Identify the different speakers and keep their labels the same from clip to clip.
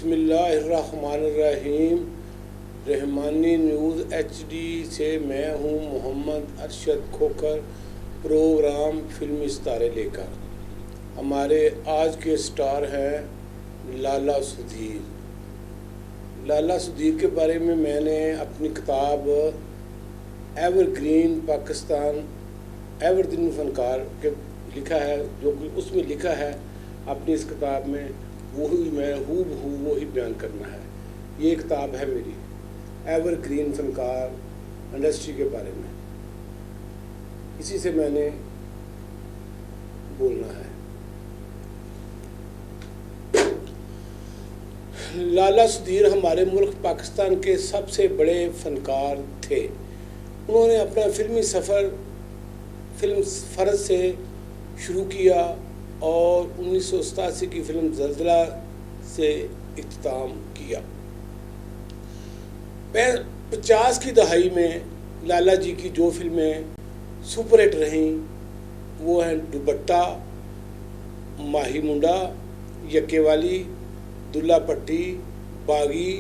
Speaker 1: बिस्मिल्लाहिर्रहमानिर्रहीम। Rahmani news HD से मैं हूँ मोहम्मद अरशद खोखर, प्रोग्राम फिल्मी सितारे लेकर। हमारे आज के स्टार हैं लाला सुधीर। लाला सुधीर के बारे में मैंने अपनी किताब एवरग्रीन पाकिस्तान एवरग्रीन फनकार के लिखा है, जो कि उसमें लिखा है अपनी इस किताब में वही मैं हूबहू वही बयान करना है। ये किताब है मेरी एवरग्रीन फनकार इंडस्ट्री के बारे में, इसी से मैंने बोलना है। लाला सुधीर हमारे मुल्क पाकिस्तान के सबसे बड़े फनकार थे। उन्होंने अपना फिल्मी सफ़र फिल्म फ़र्ज से शुरू किया और 1987 की फिल्म ज़लज़ला से इख्तिताम किया। 50 की दहाई में लाला जी की जो फिल्में सुपरहिट रहीं वो हैं दुपट्टा, माही मुंडा, यक्के वाली, दुल्ला पट्टी, बागी,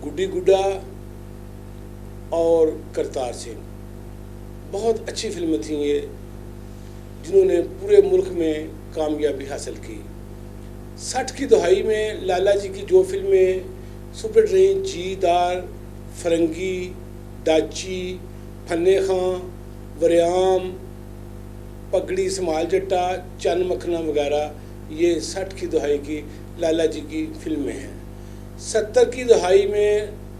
Speaker 1: गुड्डी गुड्डा और करतार सिंह। बहुत अच्छी फिल्में थीं ये, जिन्होंने पूरे मुल्क में कामयाबी हासिल की। 60 की दहाई में लाला जी की जो फिल्में सुपरहिट रहीं, जीदार, फरंगी, दाची, फन्ने खां, वरियाम, पगड़ी समाल जट्टा, चन मखना वगैरह, ये 60 की दहाई की लाला जी की फिल्में हैं। 70 की दहाई में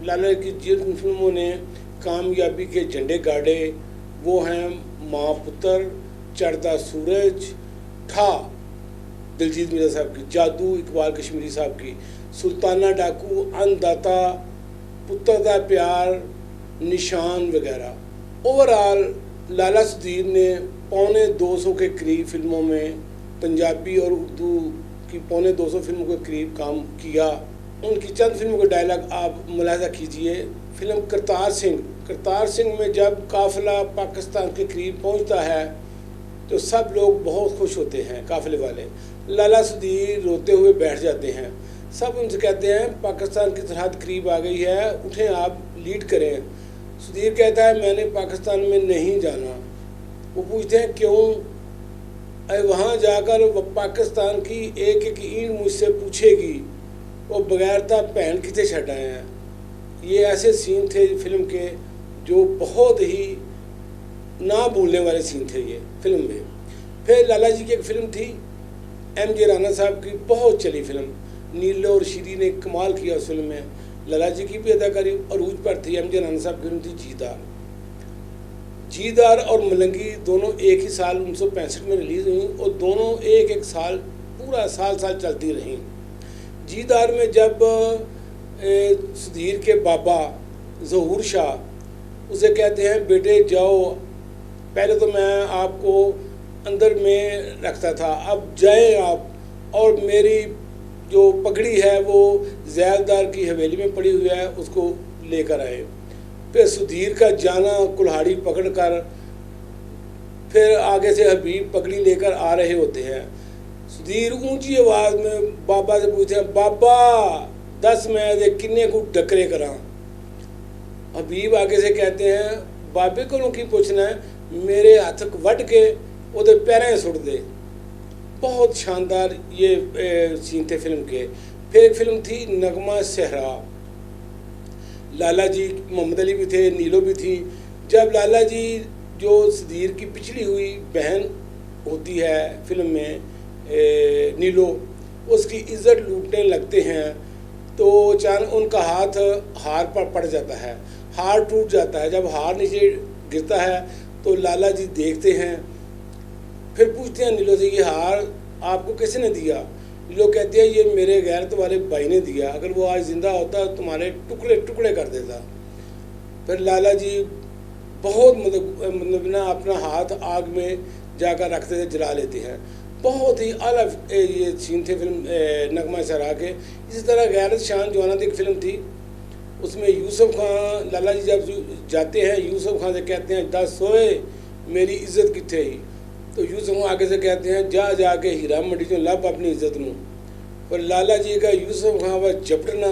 Speaker 1: लाला जी की जिन फिल्मों ने कामयाबी के झंडे गाड़े वो हैं माँ पुत्र, चढ़ता सूरज, था दिलजीत मिर्जा साहब की, जादू इकबाल कश्मीरी साहब की, सुल्ताना डाकू, अन्नदाता, पुत्र दा प्यार, निशान वगैरह। ओवरऑल लाला सुधीर ने 250 के करीब फिल्मों में, पंजाबी और उर्दू की 250 फिल्मों के करीब काम किया। उनकी चंद फिल्मों के डायलॉग आप मुलाहिजा कीजिए। फिल्म करतार सिंह में जब काफिला पाकिस्तान के करीब पहुंचता है तो सब लोग बहुत खुश होते हैं, काफिले वाले। लाला सुधीर रोते हुए बैठ जाते हैं। सब उनसे कहते हैं पाकिस्तान की सरहद करीब आ गई है, उठें आप लीड करें। सुधीर कहता है मैंने पाकिस्तान में नहीं जाना। वो पूछते हैं क्यों? वहाँ जाकर वो पाकिस्तान की एक एक ईंट मुझसे पूछेगी, वो बगैरता भैन कितने छड़ आए हैं। ये ऐसे सीन थे फिल्म के जो बहुत ही ना भूलने वाले सीन थे ये फिल्म में। फिर लाला जी की एक फिल्म थी MJ राना साहब की, बहुत चली फिल्म, नीलो और शीरी ने कमाल किया उस फिल्म में। लाला जी की भी अदाकारी अरूज पर थी। MJ राना साहब की फिल्म थी जीदार और मलंगी, दोनों एक ही साल 1965 में रिलीज़ हुई और दोनों एक साल पूरा साल चलती रहीं। जीदार में जब सुधीर के बाबा ज़हूर शाह उसे कहते हैं बेटे जाओ, पहले तो मैं आपको अंदर में रखता था, अब जाएं आप, और मेरी जो पगड़ी है वो ज़ैलदार की हवेली में पड़ी हुई है, उसको लेकर आए। फिर सुधीर का जाना कुल्हाड़ी पकड़कर, फिर आगे से हबीब पगड़ी लेकर आ रहे होते हैं। सुधीर ऊंची आवाज़ में बाबा से पूछते हैं बाबा दस मैं दे किन्ने को डकरे करा। हबीब आगे से कहते हैं बाबे को की पूछना है, मेरे हाथ वट के उधे पैरें सुट दे। बहुत शानदार ये सीन थे फिल्म के। फिर एक फिल्म थी नगमा सहरा, लाला जी, मोहम्मद अली भी थे, नीलो भी थी। जब लाला जी जो सुधीर की पिछड़ी हुई बहन होती है फिल्म में नीलो, उसकी इज्जत लूटने लगते हैं तो अचानक उनका हाथ हार पर पड़ जाता है, हार टूट जाता है। जब हार नीचे गिरता है तो लाला जी देखते हैं, फिर पूछते हैं नीलो से ये हार आपको किसने दिया? नीलो कहती है ये मेरे गैरत वाले भाई ने दिया, अगर वो आज ज़िंदा होता तुम्हारे टुकड़े टुकड़े कर देता। फिर लाला जी बहुत मतलब ना अपना हाथ आग में जाकर रखते थे, जला लेते हैं। बहुत ही अलग ये सीन थे फिल्म नगमा सहरा के। इसी तरह गैरत शान जवाना की एक फिल्म थी, उसमें यूसुफ खान, लाला जी जब जाते हैं यूसुफ खान से कहते हैं दस सोए मेरी इज्जत कितने ही, तो यूसुफ आगे से कहते हैं जा जाके हीरा मंडी चो लब अपनी इज्जत नूं। और लाला जी का यूसुफ खां व झपटना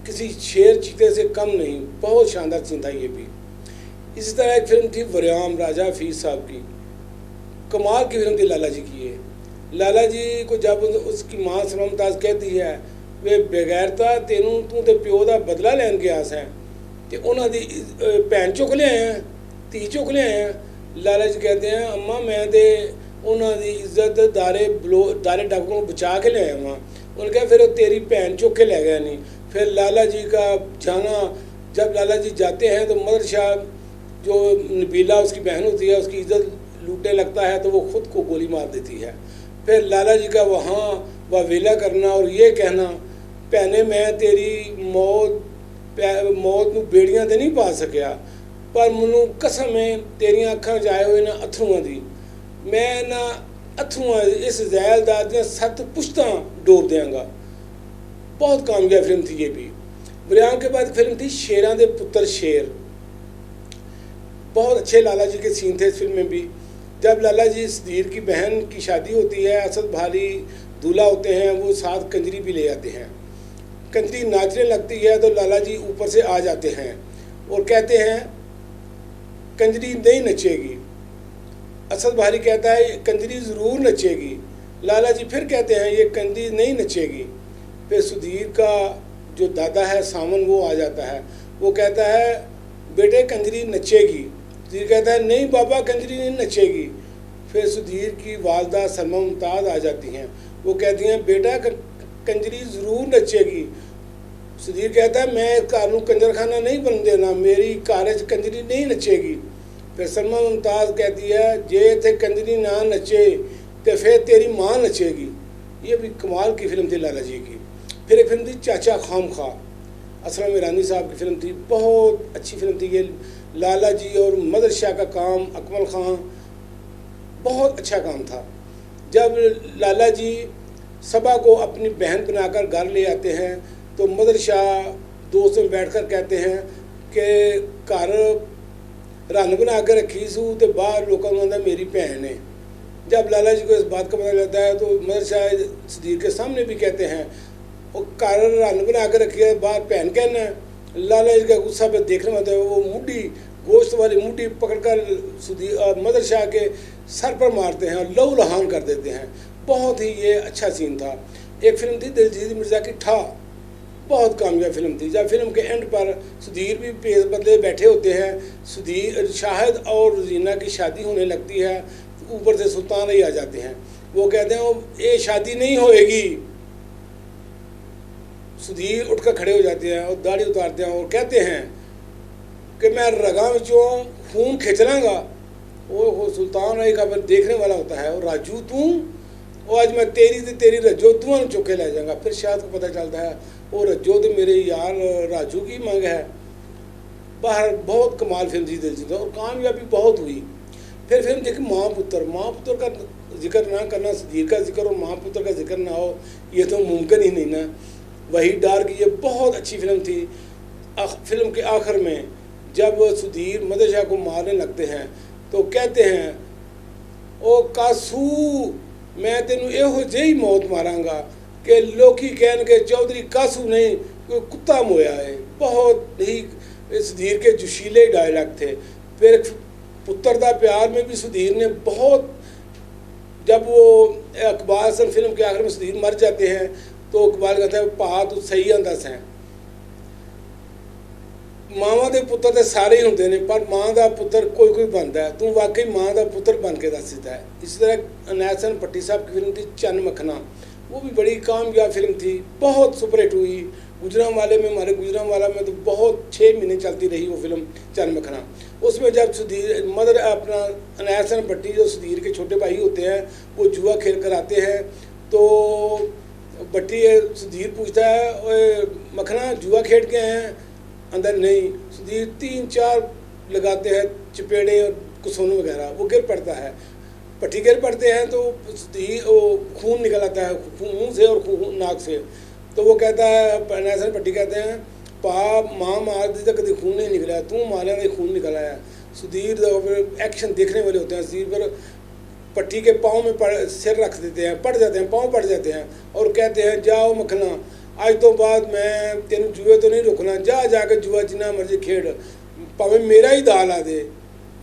Speaker 1: किसी शेर चीते से कम नहीं, बहुत शानदार सीन था ये भी। इसी तरह एक फिल्म थी वरियाम, राजा हफीज़ साहब की, कमाल की फिल्म थी लाला जी की। ये लाला जी को जब उसकी माँ सलमा मुमताज़ कहती है वे बेगैरता तेनू तू तो प्यो का बदला लैन के आस है, तो उन्होंने भैन चुक लिया हैं, धी चुक लिया हैं। लाला जी कहते हैं अम्मा मैं तो उन्होंने इज्जत दारे डाकू को बचा के लिया वहाँ। उन्होंने कहा फिर तेरी भैन चुक के ले गया नहीं। फिर लाला जी का जाना, जब लाला जी जाते हैं तो मदर शाह जो नबीला उसकी बहन होती है उसकी इज्जत लूटने लगता है तो वो ख़ुद को गोली मार देती है। फिर लाला जी का वहाँ वावेला करना और ये कहना भैने मैं तेरी मौत नूं बेड़ियां ते नहीं पा सकिया, पर मैनू कसम है तेरियां अखां च आए हुए ना अथरूआं दी, मैं ना अथरूआं इस जैलदार दियां 7 पुश्तां डोब देंगा। बहुत कामयाब फिल्म थी ये भी। वरियाम के बाद फिल्म थी शेरां दे पुत्तर शेर। बहुत अच्छे लाला जी के सीन थे इस फिल्म में भी। जब लाला जी सदीर की बहन की शादी होती है, असद भारी दूल्हा होते हैं, वो साथ कंजरी भी ले आते हैं। कंजरी नाचने लगती है तो लाला जी ऊपर से आ जाते हैं और कहते हैं कंजरी नहीं नचेगी। असद भारी कहता है कंजरी ज़रूर नचेगी। लाला जी फिर कहते हैं ये कंजरी नहीं नचेगी। फिर सुधीर का जो दादा है सावन वो आ जाता है, वो कहता है बेटे कंजरी नचेगी। सुधीर कहता है नहीं बाबा कंजरी नहीं नचेगी। फिर सुधीर की वालदा सलमा मुमताज़ आ जाती हैं, वो कहती हैं बेटा कंजरी ज़रूर नचेगी। सुधीर कहता है मैं घर नूं कंजरखाना नहीं बन देना, मेरी घर च कंजरी नहीं नचेगी। फिर सलमा मुमताज़ कहती है जे इत्थे कंजरी ना नचे तो फिर तेरी माँ नचेगी। ये भी कमाल की फिल्म थी लाला जी की। फिर एक फिल्म थी चाचा खाम खा, असलम ईरानी साहब की फिल्म थी, बहुत अच्छी फिल्म थी ये। लाला जी और मदर शाह का काम, अकमल खां, बहुत अच्छा काम था। जब लाला जी सबा को अपनी बहन बनाकर घर ले आते हैं तो मदर शाह दोस्त में बैठकर कहते हैं कि घर रन बना के रखी सू तो बाहर लोगों को कहता मेरी भैन है। जब लाला जी को इस बात का पता चलता है तो मदर शाह सदीर के सामने भी कहते हैं और घर रन बना के रखी है, बाहर भैन कहना है। लाला जी का गुस्सा पे देखने में आता है, वो मुड्डी गोश्त वाली मुड्डी पकड़कर सदीर मदर शाह के सर पर मारते हैं और लहू लहान कर देते हैं। बहुत ही ये अच्छा सीन था। एक फिल्म थी दिलजीत मिर्ज़ा की ठा, बहुत कामयाब फिल्म थी। जब फिल्म के एंड पर सुधीर भी पेश बदले बैठे होते हैं, सुधीर शाहिद और रुजीना की शादी होने लगती है, ऊपर से सुल्तान रही आ जाते हैं। वो कहते हैं ये शादी नहीं होएगी। सुधीर उठकर खड़े हो जाते हैं और दाढ़ी उतारते हैं और कहते हैं कि मैं रगा विचों खून खिंच लाँगा। वो सुल्तान रही का फिर देखने वाला होता है और राजू तू और आज मैं तेरी रज्जो तू चुके ले जाऊँगा। फिर शायद को पता चलता है वो रज्जो तो मेरे यार राजू की मांग है। बाहर बहुत कमाल फिल्म थी दिलजीत और कामयाबी बहुत हुई। फिर फिल्म देखी माँ पुत्र का जिक्र ना करना, सदीर का जिक्र और माँ पुत्र का जिक्र ना हो ये तो मुमकिन ही नहीं ना। वही डार की ये बहुत अच्छी फिल्म थी। फिल्म के आखिर में जब सुधीर मदर शाह को मारने लगते हैं तो कहते हैं ओ कासू मैं तेनू एहो जही मौत मारांगा कि लोकी कहन के चौधरी कासू नहीं कोई कुत्ता मोया है। बहुत ही सुधीर के जोशीले डायलॉग थे। फिर पुत्र दा प्यार में भी सुधीर ने बहुत, जब वो इकबाल हसन फिल्म के आखिर में सुधीर मर जाते हैं तो इकबाल कहता है भा तू सही दस है, मावां दे पुत्तर तो सारे ही होंगे ने पर माँ का पुत्र कोई बनता है, तू वाकई माँ का पुत्र बन के दस दिता है। इसी तरह अनैत हसन भट्टी साहब की फिल्म थी चन्न मखना, वो भी बड़ी कामयाब फिल्म थी, बहुत सुपरहिट हुई। गुजरांवाले में हमारे गुजरांवाला में तो बहुत 6 महीने चलती रही वो फिल्म चन्न मखना। उसमें जब सुधीर मदर अपना अनैत हसन भट्टी जो सुधीर के छोटे भाई होते हैं वो जुआ खेल कर आते हैं तो भट्टी सुधीर पूछता है मखना जुआ खेल के हैं? अंदर नहीं। सुधीर 3-4 लगाते हैं चपेड़े और कुसोन वगैरह, वो गिर पड़ता है। भट्टी गिर पड़ते हैं तो सुधीर खून निकल आता है मुँह से और नाक से। तो वो कहता है नैसन भट्टी कहते हैं पा माँ मार दी तो कभी खून नहीं निकला, तू मारे नहीं खून निकल आया। सुधीर एक्शन देखने वाले होते हैं। सुधीर पर पट्टी के पाँव में सिर रख देते हैं, पड़ जाते हैं, पाँव पड़ जाते हैं और कहते हैं जाओ मखना, आज तो बाद मैं तेन जुए तो नहीं रोकना, जा जाके जुआ जितना मर्जी खेड़, भावें मेरा ही दाल आ दे।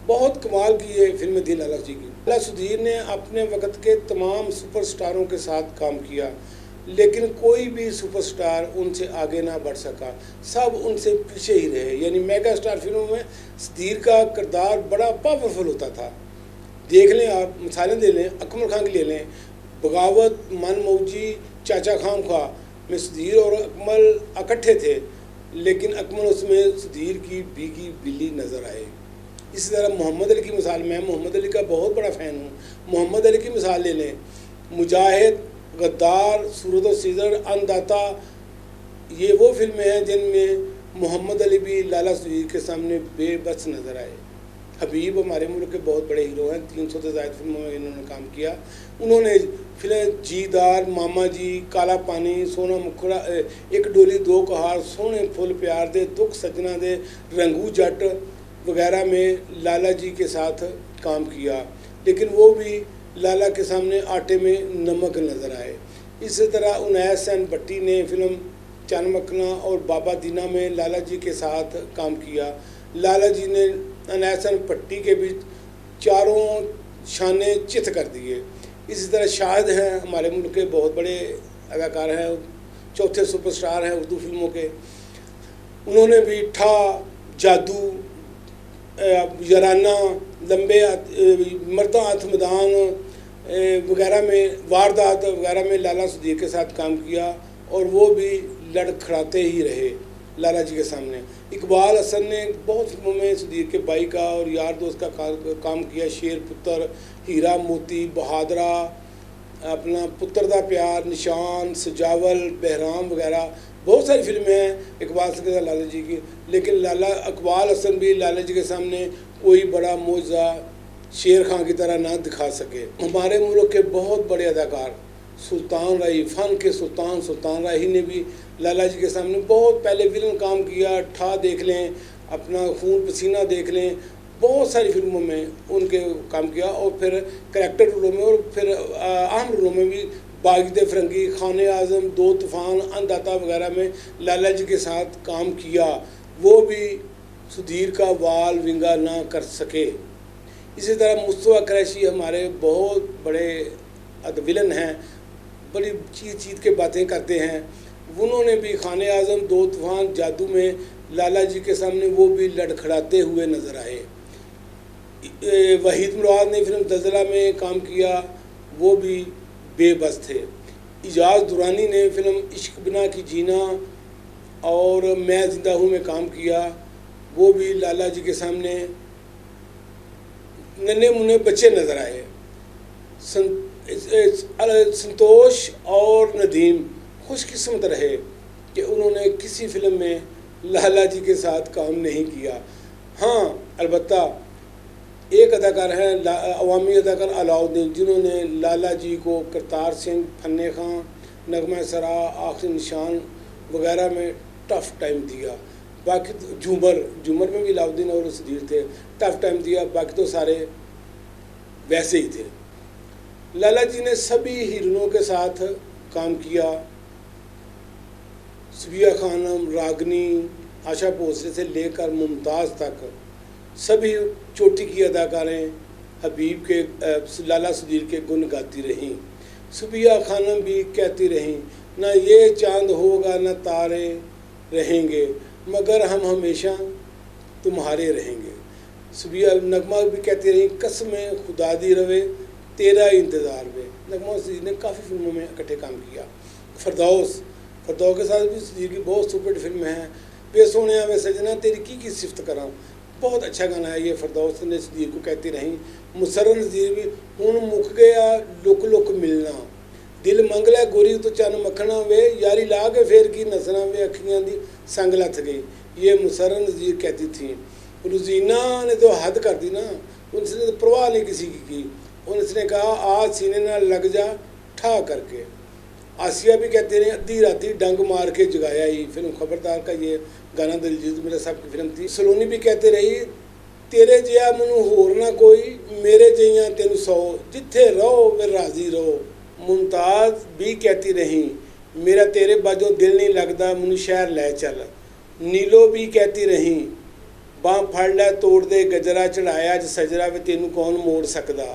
Speaker 1: बहुत कमाल की ये फिल्म थी लाला जी की। लाला सुधीर ने अपने वक्त के तमाम सुपरस्टारों के साथ काम किया, लेकिन कोई भी सुपरस्टार उनसे आगे ना बढ़ सका, सब उनसे पीछे ही रहे। यानी मेगा स्टार फिल्मों में सुधीर का किरदार बड़ा पावरफुल होता था। देख लें आप, मिसालें दे लें, अकमल खान की ले लें, बगावत, मन मौजी, चाचा खाम खा में सुधीर और अकमल इकट्ठे थे, लेकिन अकमल उसमें सुधीर की भीगी बिल्ली नज़र आए। इसी तरह मोहम्मद अली की मिसाल, मैं मोहम्मद अली का बहुत बड़ा फ़ैन हूँ। मोहम्मद अली की मिसाल ले लें, मुजाहिद, गद्दार, सूरत और सीजर, अन्नदाता, ये वो फिल्में हैं जिनमें मोहम्मद अली भी लाला सुधीर के सामने बेबस नज़र आए। हबीब हमारे मुल्क के बहुत बड़े हीरो हैं, 300 से ज़ायद फिल्मों में इन्होंने काम किया। उन्होंने फिल्म जीदार, मामा जी, काला पानी, सोना मुखड़ा, एक डोली दो कहार, सोने फुल प्यार दे, दुख सजना दे, रंगू जट वगैरह में लाला जी के साथ काम किया, लेकिन वो भी लाला के सामने आटे में नमक नज़र आए। इसी तरह उनैस सेन भट्टी ने फिल्म चन मखना और बाबा दीना में लाला जी के साथ काम किया। लाला जी ने उनैस सेन भट्टी के भी चारों शाने चित कर दिए। इसी तरह शाहिद हैं, हमारे मुल्क के बहुत बड़े अदाकार हैं, चौथे सुपरस्टार हैं उर्दू फिल्मों के। उन्होंने भी ठा, जादू, यराना, लंबे मर्दा हाथ मैदान वगैरह में, वारदात वगैरह में लाला सुधीर के साथ काम किया और वो भी लड़खड़ाते ही रहे लाला जी के सामने। इकबाल हसन ने बहुत फिल्मों में सुधीर के भाई का और यार दोस्त का काम किया, शेर पुत्र, हीरा मोती, बहादरा, अपना पुत्र दा प्यार, निशान, सजावल, बहराम वगैरह बहुत सारी फिल्में हैं इकबाल हसन के साथ लाला जी की। लेकिन इकबाल हसन भी लाला जी के सामने कोई बड़ा मौजा शेर खां की तरह ना दिखा सके। हमारे मुल्क के बहुत बड़े अदाकार सुल्तान राही, फ़न के सुल्तान राही ने भी लाला जी के सामने बहुत पहले विलन काम किया। ठा देख लें, अपना खून पसीना देख लें, बहुत सारी फिल्मों में उनके काम किया और फिर करैक्टर रोलों में और फिर अहम रोलों में भी बागिद फिरंगी, खाने आज़म, दो तूफ़ान, अन्नदाता वगैरह में लाला जी के साथ काम किया। वो भी सुधीर का वाल विंगा ना कर सके। इसी तरह मुस्तफ़ा कुरैशी हमारे बहुत बड़े विलन हैं, बड़ी चीत के बातें करते हैं। उन्होंने भी खाने आज़म, दो तूफ़ान, जादू में लाला जी के सामने वो भी लड़खड़ाते हुए नज़र आए। वहीद मुराद ने फिल्म दलदला में काम किया, वो भी बेबस थे। इजाज़ दुरानी ने फिल्म इश्क बिना की जीना और मैं ज़िंदा हूँ में काम किया, वो भी लाला जी के सामने नन्हे मुन्ने बच्चे नज़र आए। संतोष और नदीम खुशकिस्मत रहे कि उन्होंने किसी फिल्म में लाला जी के साथ काम नहीं किया। हाँ, अलबत्ता एक अदाकार हैं अवामी अदाकार अलाउद्दीन, जिन्होंने लाला जी को करतार सिंह, फन्ने खां, नगमा सरा, आखिरी निशान वगैरह में टफ़ टाइम दिया। बाकी तो झूमर में भी अलाउद्दीन और सुधीर थे, टफ़ टाइम दिया। बाकी तो सारे वैसे ही थे। लाला जी ने सभी हीरोइनों के साथ काम किया, सुबिया खानम, रागनी, आशा भोसले से लेकर मुमताज़ तक सभी चोटी की अदाकारें हबीब के लाला सुधीर के गुण गाती रहीं। सुबिया खानम भी कहती रहीं, ना ये चांद होगा ना तारे रहेंगे, मगर हम हमेशा तुम्हारे रहेंगे। सुबिया नगमा भी कहती रहीं, कसमें खुदा दी रवे तेरा इंतज़ार में। नगमा सुधीर ने काफ़ी फिल्मों में इकट्ठे काम किया। फरदौस के साथ भी सुधीर की बहुत सुपर फिल्म है। बेसोने वे सजना तेरी की सिफत करा, बहुत अच्छा गाना है ये। फरदौस ने सुधीर को कहती रहीं। मुसर्रत नज़ीर भी हुण मुक गया लुक लुक मिलना, दिल मंग लै गोरी तो चन मखना वे, यारी ला के फेर की नसना वे, अखियां दी संग लथ गई, ये मुसर्रत नज़ीर कहती थी। रुजीना ने तो हद कर दी ना, उनसे तो परवाह नहीं किसी की। उनसे कहा आज सीने ना लग जा ठा करके। आसिया भी कहते रहे, अद्धी राती डंग मार के जगाया ही। फिल्म खबरदार का ये गाना दिलजीत मेरे साहब की फिल्म थी। सलोनी भी कहते रही, तेरे जिहा मैनू होर ना कोई, मेरे जिहियां तेनू सौ, जिथे रहो वे राजी रहो। मुमताज़ भी कहती रही, मेरा तेरे बाजों दिल नहीं लगदा, मैनू शहर लै चल। नीलो भी कहती रही, बांह फड़ लै तोड़ दे गजरा, चढ़ाया अज सजरा वे तेनू कौन मोड़ सकदा।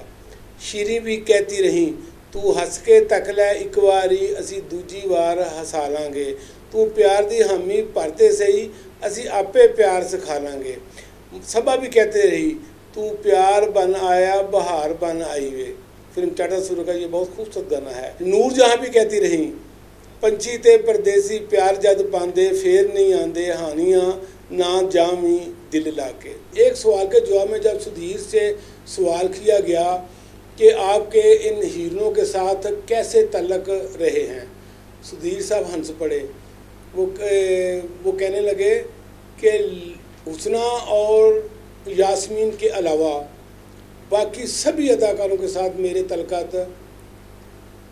Speaker 1: शीरी भी कहती रही, तू हस के तक लै एक वारी, असी दूजी वार हसा लांगे। तू प्यार दी हामी भरते सही, असी आपे प्यार सिखा लांगे। सबा भी कहते रही, तू प्यार बन आया बहार बन आई वे। फिल्म टाटा सुरू का ये बहुत खूबसूरत गाना है। नूर जहाँ भी कहती रही, पंछी ते परदेसी प्यार जद पांदे, फेर नहीं आंदे हानियाँ ना जामी दिल लाके। एक सवाल के जवाब में जब सुधीर से सवाल किया गया कि आपके इन हीरों के साथ कैसे तल्लक रहे हैं, सुधीर साहब हंस पड़े। वो कहने लगे कि हुस्ना और यास्मीन के अलावा बाकी सभी अदाकारों के साथ मेरे तल्लुकात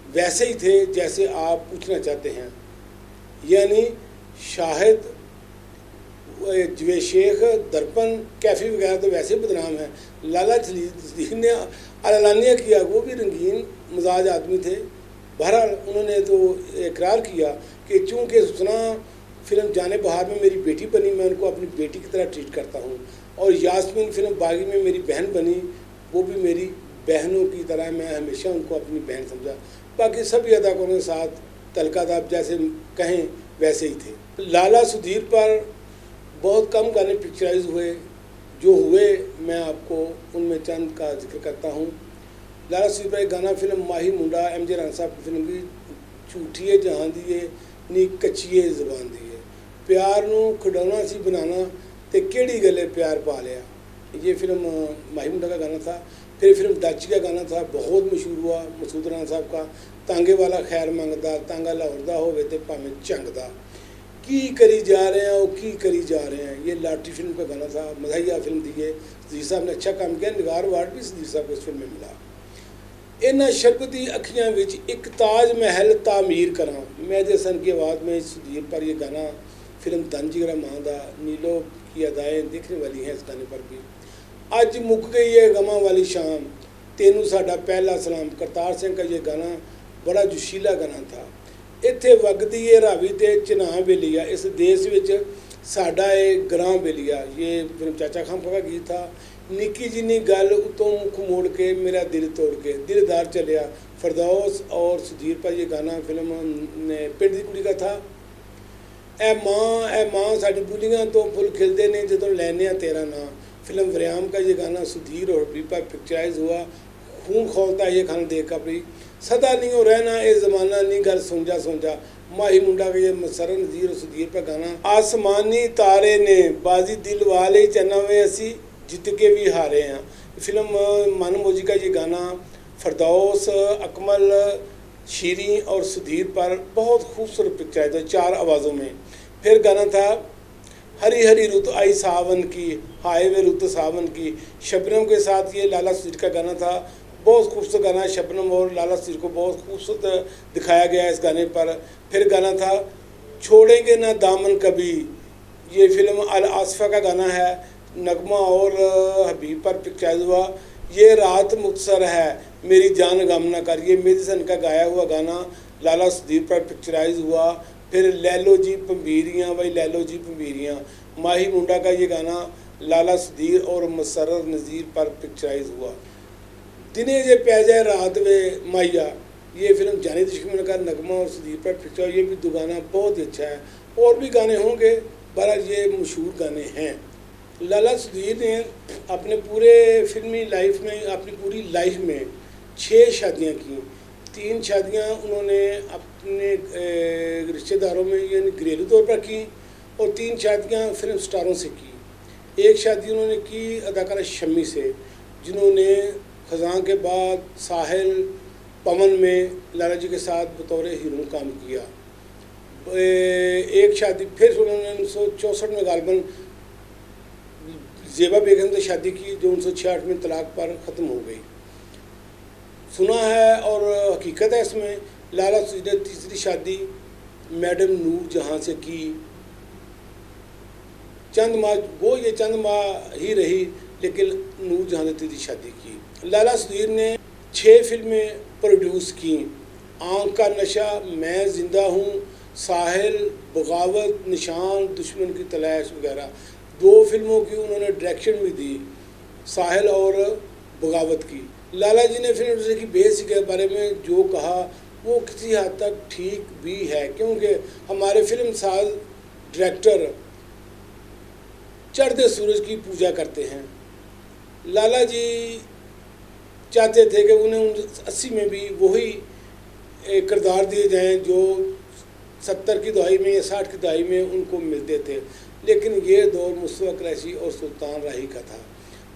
Speaker 1: वैसे ही थे जैसे आप पूछना चाहते हैं। यानी शाहिद, जवेद शेख, दर्पण, कैफ़ी वगैरह तो वैसे बदनाम हैं। लाला सदीक ने अलानिया किया, वो भी रंगीन मिजाज आदमी थे। बहरहाल उन्होंने तो इकरार किया कि चूँकि हुस्ना फिल्म जाने बहार में मेरी बेटी बनी, मैं उनको अपनी बेटी की तरह ट्रीट करता हूँ, और यास्मीन फिल्म बागी में मेरी बहन बनी, वो भी मेरी बहनों की तरह, मैं हमेशा उनको अपनी बहन समझा। बाकी सभी अदाकारों के साथ तल्लुकात आप जैसे कहें वैसे ही थे। लाला सुधीर पर बहुत कम गाने पिक्चराइज हुए, जो हुए मैं आपको उनमें चंद का जिक्र करता हूँ। लाला सुधीर पर एक गाना फिल्म माही मुंडा, एम जे राना साहब की फिल्म की, झूठिए जहां दिए नी कच्चीए जबान दिए, प्यार नू खिडौना सी बनाना ते केड़ी गले प्यार पा लिया। ये फिल्म माही मुंडा का गाना था। फिर फिल्म दाची का गाना था, बहुत मशहूर हुआ, मसूद राना साहब का, तांगे वाला खैर मंगदा, तांगा लाहौर दा होवे ते भावें झंग दा, की करी जा रहे हैं वो की करी जा रहे हैं। ये लाठी फिल्म का गाना था। मधाइया फिल्म थी ये, सदीर साहब ने अच्छा काम किया, निगार अवार्ड भी सदीर साहब को इस फिल्म में मिला। इन्हां शरबती अखियां विच एक ताज महल तामीर करा, मेहदी हसन की आवाज़ में सुधीर पर यह गाना, फिल्म धन जिगरा मां दा, नीलो की अदाएँ देखने वाली हैं इस गाने पर भी। अज मुक गई है गमां वाली शाम, तेनू साडा पहला सलाम, करतार सिंह का ये गाना बड़ा जोशीला गाना था। इत्थे वगदी है रावी ते चिनाह बेलिया, इस देश विच साडा है ग्रां बेलिया, ये फिल्म चाचा खां का गीत था। निक्की जिन्नी गल उतों मुख मोड़ के मेरा दिल तोड़ के, दिलदार चलिया, फरदौस और सुधीर पर यह गाना फिल्म ने पिंड दी कुड़ी का था। ए मां साडी बुलियां तो फुल खिलते ने जदों लैने तेरा नां, फिल्म वरियाम का ये गाना सुधीर और बीपा पिक्चराइज हुआ। खून खोलता ये खाना देख अपनी, सदा नहीं हो रहना ए ज़माना नहीं गल सोंजा सोंजा, माही मुंडा का ये मसर नज़ीर और सुधीर पर गाना। आसमानी तारे ने बाजी दिल वाले चनावे असी जित के भी हारे हैं, फिल्म मानू मौजी का ये गाना। फरदौस, अकमल, शीरी और सुधीर पर बहुत खूबसूरत पिक्चर था, 4 आवाज़ों में। फिर गाना था हरी हरी रुत आई सावन की, हाय वे रुत सावन की, शबनम के साथ ये लाला सुधीर का गाना था। बहुत खूबसूरत गाना है, शबनम और लाला सुधीर को बहुत खूबसूरत दिखाया गया इस गाने पर। फिर गाना था छोड़ेंगे ना दामन कभी, ये फिल्म अल आसफ़ा का गाना है, नगमा और हबीब पर पिक्चराइज हुआ। ये रात मुख्तसर है मेरी जान गम ना कर, ये मेडिसन का गाया हुआ गाना लाला सुधीर पर पिक्चराइज हुआ। फिर लैलो जी पंबीरियाँ, भाई लैलो जी पंबीरियाँ, माही मुंडा का ये गाना लाला सुधीर और मसर्रर नज़ीर पर पिक्चराइज हुआ। दिने जे पै जाए रात वे माहिया, ये फिल्म जानी दुश्मन का नगमा और सुधीर पर पिक्चर, ये भी दो गाना बहुत ही अच्छा है। और भी गाने होंगे, बहरहाल ये मशहूर गाने हैं। लाला सुधीर ने अपने पूरे फिल्मी लाइफ में, अपनी पूरी लाइफ में 6 शादियाँ की। 3 शादियाँ उन्होंने अपने रिश्तेदारों में यानी घरेलू तौर पर की, और 3 शादियाँ फिल्म स्टारों से की। एक शादी उन्होंने की अदाकारा शम्मी से, जिन्होंने खजां के बाद साहिल, पवन में लाला जी के साथ बतौर हीरो काम किया। एक शादी फिर उन्होंने 1964 में गालबन ज़ेबा बेगम से शादी की, जो 1966 में तलाक पर ख़त्म हो गई। सुना है और हकीकत है इसमें, लाला सुधीर ने तीसरी शादी मैडम नूर जहाँ से की। चंद माह ही रही लेकिन नूरजहां ने तीसरी शादी की। लाला सुधीर ने 6 फिल्में प्रोड्यूस की, आँख का नशा, मैं ज़िंदा हूँ, साहिल, बगावत, निशान, दुश्मन की तलाश वगैरह। 2 फिल्मों की उन्होंने डायरेक्शन भी दी, साहिल और बगावत की। लाला जी ने फिल्म इंडस्ट्री की बेस के बारे में जो कहा वो किसी हद तक ठीक भी है, क्योंकि हमारे फिल्म साज डायरेक्टर चढ़ते सूरज की पूजा करते हैं। लाला जी चाहते थे कि उन्हें 80 में भी वही किरदार दिए जाएं जो 70 की दहाई में या 60 की दहाई में उनको मिलते थे, लेकिन ये दौर मुस्तफा कुरैशी और सुल्तान राही का था।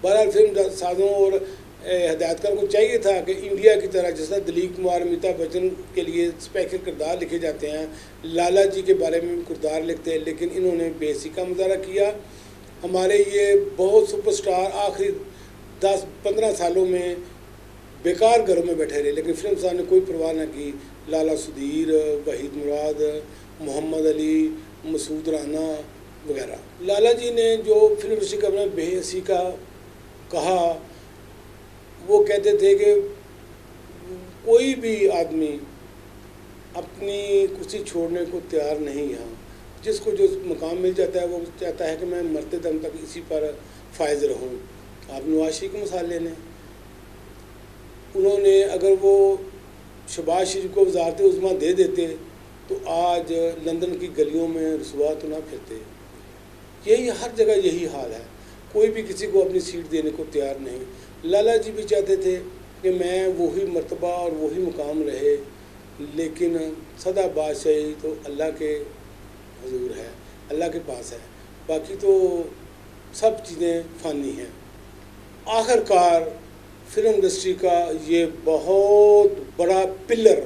Speaker 1: बहरहाल फिल्म साजों और हदायतकार को चाहिए था कि इंडिया की तरह जैसा दिलीप कुमार, अमिताभ बच्चन के लिए स्पेशल किरदार लिखे जाते हैं, लाला जी के बारे में भी किरदार लिखते हैं, लेकिन इन्होंने बेसी का मुजाहरा किया। हमारे ये बहुत सुपरस्टार आखिरी 10-15 सालों में बेकार घरों में बैठे रहे, लेकिन फिल्म साहब ने कोई परवाह न की। लाला सुधीर, वहीद मुराद, मोहम्मद अली, मसूद राना वगैरह। लाला जी ने जो फिल्म इंडस्ट्री का अपना बेहसी का कहा, वो कहते थे कि कोई भी आदमी अपनी कुर्सी छोड़ने को तैयार नहीं यहाँ, जिसको जो मुकाम मिल जाता है वो चाहता है कि मैं मरते दम तक इसी पर फायज रहूँ। आप नवाज शरीफ की मिसाल ले लें, उन्होंने अगर वो शहबाज शरीफ को वज़ारत उज़्मा दे देते तो आज लंदन की गलियों में रुसवा तो ना फिरते। यही हर जगह यही हाल है, कोई भी किसी को अपनी सीट देने को तैयार नहीं। लाला जी भी चाहते थे कि मैं वही मर्तबा और वही मुकाम रहे, लेकिन सदा बादशाही तो अल्लाह के हुजूर है, अल्लाह के पास है, बाकी तो सब चीज़ें फ़ानी हैं। आखिरकार फिल्म इंडस्ट्री का ये बहुत बड़ा पिलर,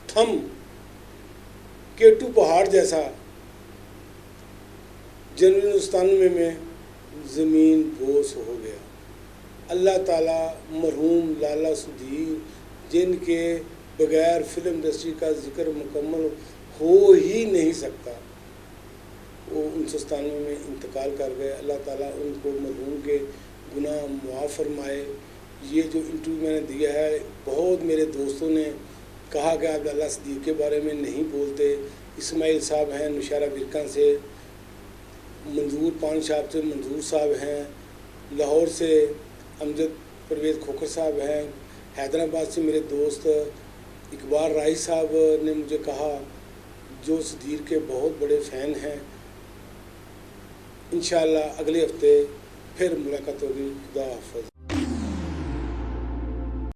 Speaker 1: थम, केटू पहाड़ जैसा जनवरी 1997 में ज़मीन बोस हो गया। अल्लाह ताला मरहूम लाला सुधीर, जिनके बगैर फिल्म इंडस्ट्री का जिक्र मुकम्मल हो ही नहीं सकता, वो 1997 में इंतकाल कर गए। अल्लाह ताला उनको मरहूम के गुनाह मुआफ़ फरमाए। ये जो इंटरव्यू मैंने दिया है, बहुत मेरे दोस्तों ने कहा कि आप लाला सुधीर के बारे में नहीं बोलते। इस्माइल साहब हैं नौशहरा विरकां से, मंजूर पान साहब से मंजूर साहब हैं, लाहौर से अमजद परवेज़ खोखर साहब हैं, हैदराबाद से मेरे दोस्त इकबाल राही साहब ने मुझे कहा जो सुधीर के बहुत बड़े फ़ैन हैं। इंशाअल्लाह अगले हफ्ते फिर मुलाकात होगी। खुदा हाफ़िज़।